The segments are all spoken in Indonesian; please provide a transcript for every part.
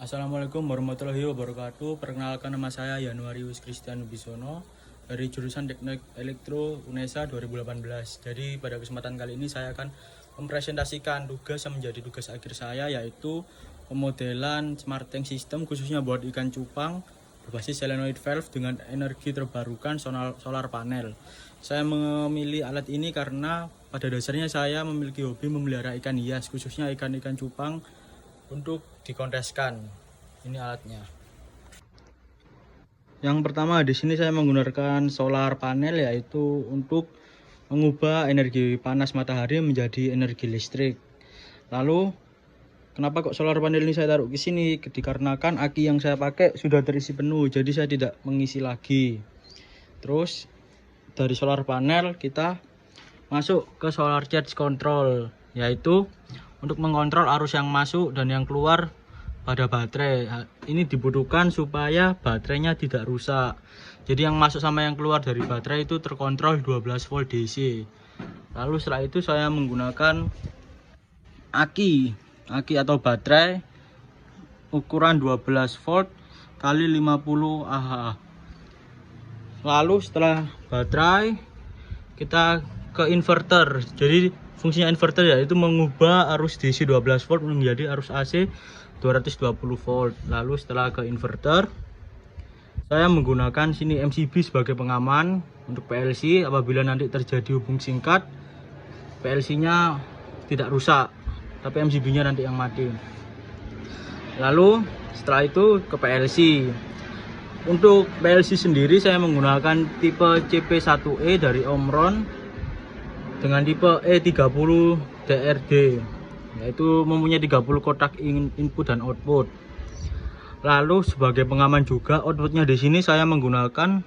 Assalamualaikum warahmatullahi wabarakatuh. Perkenalkan, nama saya Yanuarius Christian Wibisono dari jurusan Teknik Elektro UNESA 2018. Jadi pada kesempatan kali ini saya akan mempresentasikan tugas yang menjadi tugas akhir saya, yaitu pemodelan smart tank system khususnya buat ikan cupang berbasis solenoid valve dengan energi terbarukan solar panel. Saya memilih alat ini karena pada dasarnya saya memiliki hobi memelihara ikan hias, khususnya ikan-ikan cupang untuk dikonteskan. Ini alatnya. Yang pertama di sini saya menggunakan solar panel, yaitu untuk mengubah energi panas matahari menjadi energi listrik. Lalu kenapa kok solar panel ini saya taruh ke sini? Dikarenakan aki yang saya pakai sudah terisi penuh, jadi saya tidak mengisi lagi. Terus dari solar panel kita masuk ke solar charge control, yaitu untuk mengontrol arus yang masuk dan yang keluar pada baterai. Ini dibutuhkan supaya baterainya tidak rusak. Jadi yang masuk sama yang keluar dari baterai itu terkontrol 12 volt DC. Lalu setelah itu saya menggunakan aki atau baterai ukuran 12 volt kali 50 Ah. Lalu setelah baterai kita ke inverter. Jadi fungsinya inverter yaitu mengubah arus DC 12 volt menjadi arus AC 220 volt. Lalu setelah ke inverter, saya menggunakan sini MCB sebagai pengaman untuk PLC. Apabila nanti terjadi hubung singkat, PLC-nya tidak rusak, tapi MCB-nya nanti yang mati. Lalu setelah itu ke PLC. Untuk PLC sendiri saya menggunakan tipe CP1E dari Omron dengan tipe E30 DRD, yaitu mempunyai 30 kotak input dan output. Lalu sebagai pengaman juga outputnya di sini saya menggunakan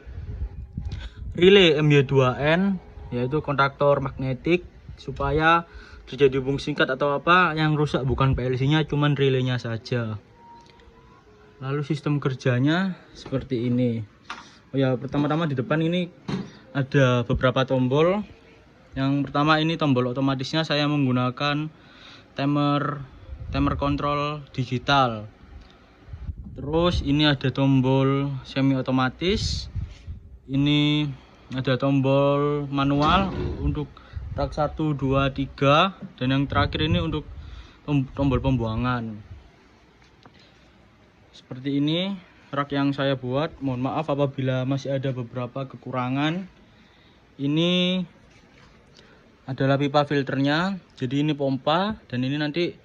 relay MY2N, yaitu kontaktor magnetik, supaya terjadi hubung singkat atau apa yang rusak bukan PLC-nya, cuman relaynya saja. Lalu sistem kerjanya seperti ini. Oh ya, pertama-tama di depan ini ada beberapa tombol. Yang pertama ini tombol otomatisnya saya menggunakan timer control digital. Terus ini ada tombol semi otomatis. Ini ada tombol manual untuk rak 1, 2, 3, dan yang terakhir ini untuk tombol pembuangan. Seperti ini rak yang saya buat. Mohon maaf apabila masih ada beberapa kekurangan. Ini adalah pipa filternya, jadi ini pompa, dan ini nanti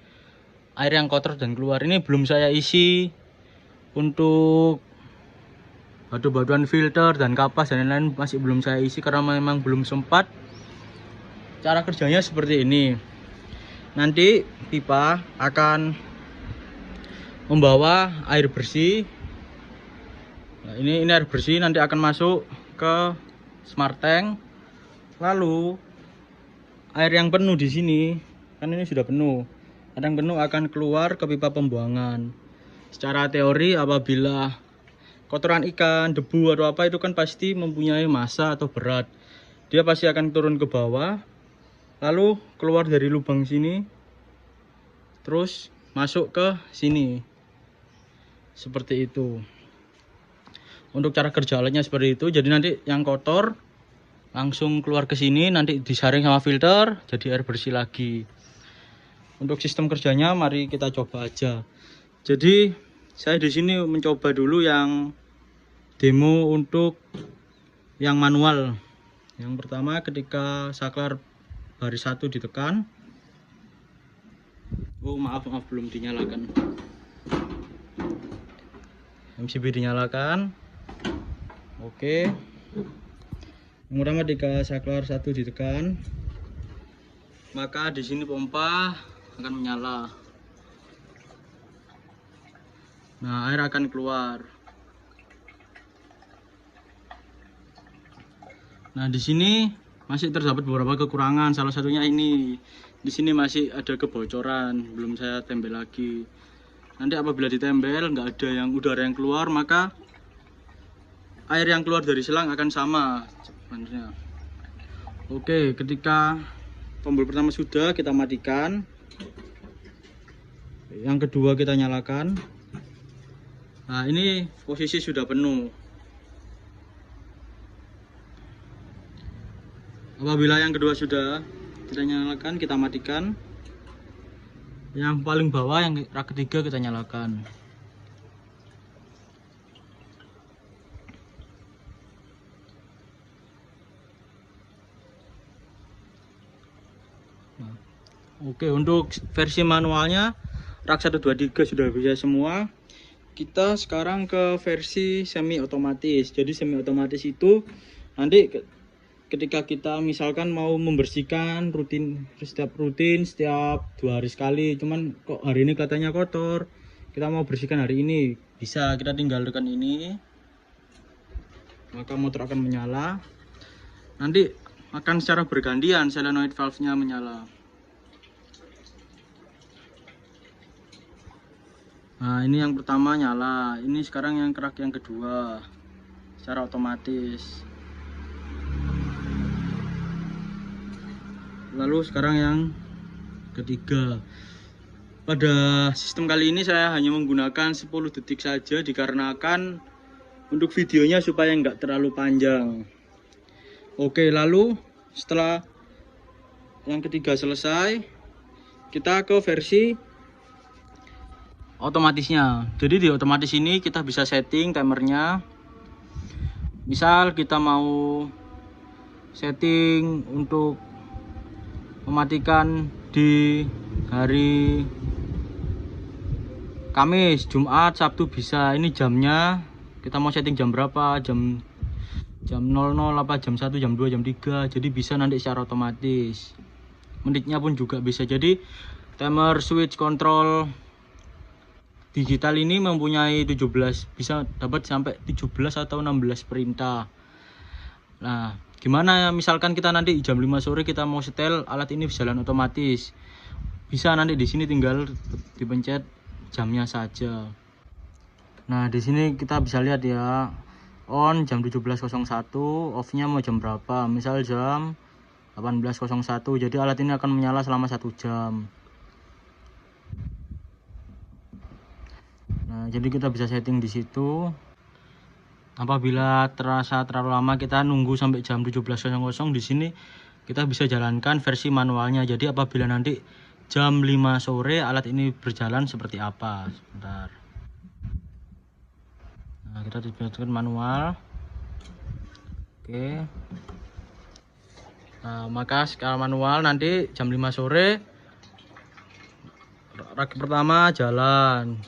air yang kotor dan keluar. Ini belum saya isi untuk batu-batuan filter dan kapas dan lain-lain, masih belum saya isi karena memang belum sempat. Cara kerjanya seperti ini. Nanti pipa akan membawa air bersih. Nah, ini air bersih nanti akan masuk ke smart tank. Lalu air yang penuh di sini, kan ini sudah penuh. Air yang penuh akan keluar ke pipa pembuangan. Secara teori apabila kotoran ikan, debu atau apa itu kan pasti mempunyai massa atau berat. Dia pasti akan turun ke bawah, lalu keluar dari lubang sini, terus masuk ke sini. Seperti itu. Untuk cara kerja alatnya seperti itu. Jadi nanti yang kotor langsung keluar ke sini, nanti disaring sama filter jadi air bersih lagi. Untuk sistem kerjanya mari kita coba aja. Jadi saya di sini mencoba dulu yang demo untuk yang manual. Yang pertama ketika saklar baris 1 ditekan. Oh maaf belum dinyalakan. MCB dinyalakan. Oke. Yang pertama ketika saklar 1 ditekan, maka di sini pompa akan menyala. Nah, air akan keluar. Nah, di sini masih terdapat beberapa kekurangan. Salah satunya ini. Di sini masih ada kebocoran, belum saya tempel lagi. Nanti apabila ditempel nggak ada yang udara yang keluar, maka air yang keluar dari selang akan sama sebenarnya. Oke, ketika tombol pertama sudah, kita matikan. Yang kedua kita nyalakan. Nah, ini posisi sudah penuh. Apabila yang kedua sudah, kita nyalakan, kita matikan. Yang paling bawah, yang rak ketiga kita nyalakan. Nah, oke, untuk versi manualnya rak 1 2 3 sudah bisa semua. Kita sekarang ke versi semi otomatis. Jadi semi otomatis itu nanti ketika kita misalkan mau membersihkan setiap 2 hari sekali, cuman kok hari ini katanya kotor, kita mau bersihkan hari ini, bisa kita tinggal tekan ini, maka motor akan menyala. Nanti akan secara bergantian solenoid valve-nya menyala. Nah, ini yang pertama nyala, ini sekarang yang kerak yang kedua secara otomatis. Lalu sekarang yang ketiga. Pada sistem kali ini saya hanya menggunakan 10 detik saja, dikarenakan untuk videonya supaya nggak terlalu panjang. Oke, lalu setelah yang ketiga selesai, kita ke versi otomatisnya. Jadi di otomatis ini kita bisa setting timernya. Misal kita mau setting untuk mematikan di hari Kamis, Jumat, Sabtu bisa. Ini jamnya kita mau setting jam berapa, jam 00 apa jam 1, jam 2, jam 3. Jadi bisa nanti secara otomatis. Menitnya pun juga bisa. Jadi timer switch control digital ini mempunyai 17, bisa dapat sampai 17 atau 16 perintah. Nah, gimana misalkan kita nanti jam 5 sore kita mau setel alat ini jalan otomatis. Bisa nanti di sini tinggal dipencet jamnya saja. Nah, di sini kita bisa lihat ya. On jam 17.01, off-nya mau jam berapa? Misal jam 18.01. Jadi alat ini akan menyala selama 1 jam. Nah, jadi kita bisa setting di situ. Apabila terasa terlalu lama kita nunggu sampai jam 17.00, di sini kita bisa jalankan versi manualnya. Jadi apabila nanti jam 5 sore alat ini berjalan seperti apa? Sebentar. Nah, kita tiba-tiba manual. Oke. Nah, maka skala manual nanti jam 5 sore rak pertama jalan.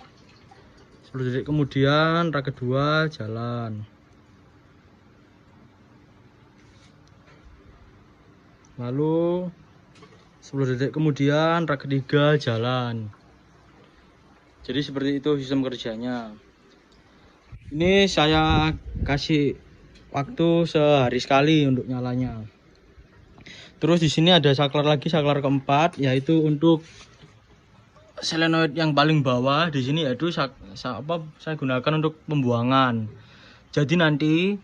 10 detik kemudian rak kedua jalan. Lalu 10 detik kemudian rak ketiga jalan. Jadi seperti itu sistem kerjanya. Ini saya kasih waktu sehari sekali untuk nyalanya. Terus di sini ada saklar lagi, saklar keempat, yaitu untuk solenoid yang paling bawah. Di sini yaitu saya gunakan untuk pembuangan. Jadi nanti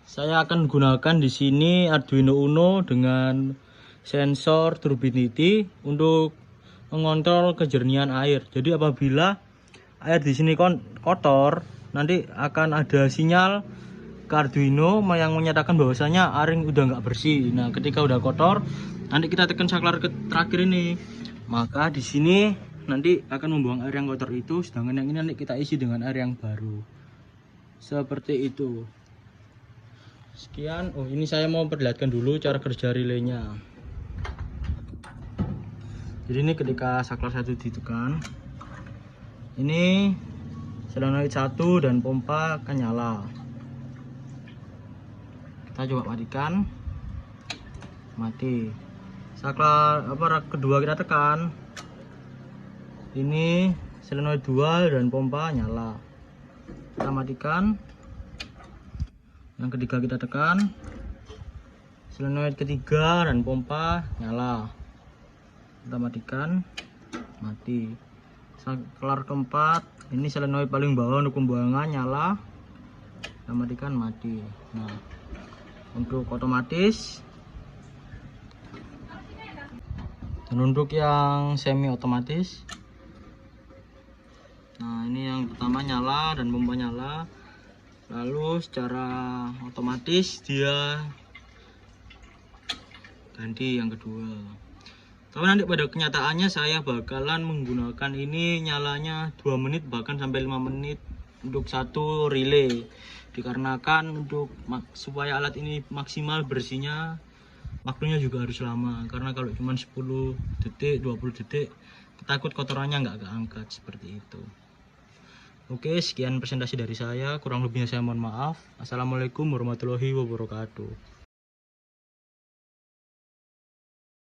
saya akan gunakan di sini Arduino Uno dengan sensor turbidity untuk mengontrol kejernihan air. Jadi apabila air di sini kotor, nanti akan ada sinyal ke Arduino yang menyatakan bahwasanya air udah nggak bersih. Nah, ketika udah kotor, nanti kita tekan saklar terakhir ini, maka di sini nanti akan membuang air yang kotor itu, sedangkan yang ini nanti kita isi dengan air yang baru. Seperti itu. Sekian. Oh, ini saya mau perlihatkan dulu cara kerja relaynya. Jadi ini ketika saklar 1 ditekan, ini solenoid 1 dan pompa akan nyala. Kita coba matikan, mati. Saklar rak kedua kita tekan, ini solenoid 2 dan pompa nyala. Kita matikan. Yang ketiga kita tekan, solenoid ketiga dan pompa nyala. Kita matikan, mati. Saklar keempat, ini solenoid paling bawah untuk pembuangan nyala. Kita matikan, mati. Nah, untuk otomatis dan untuk yang semi otomatis, nah ini yang yang pertama nyala dan pompa nyala, lalu secara otomatis dia ganti yang kedua. Tapi nanti pada kenyataannya saya bakalan menggunakan ini nyalanya 2 menit bahkan sampai 5 menit untuk satu relay, dikarenakan supaya alat ini maksimal bersihnya waktunya juga harus lama, karena kalau cuma 10 detik 20 detik takut kotorannya nggak keangkat seperti itu. Oke, sekian presentasi dari saya, kurang lebihnya saya mohon maaf. Assalamualaikum warahmatullahi wabarakatuh.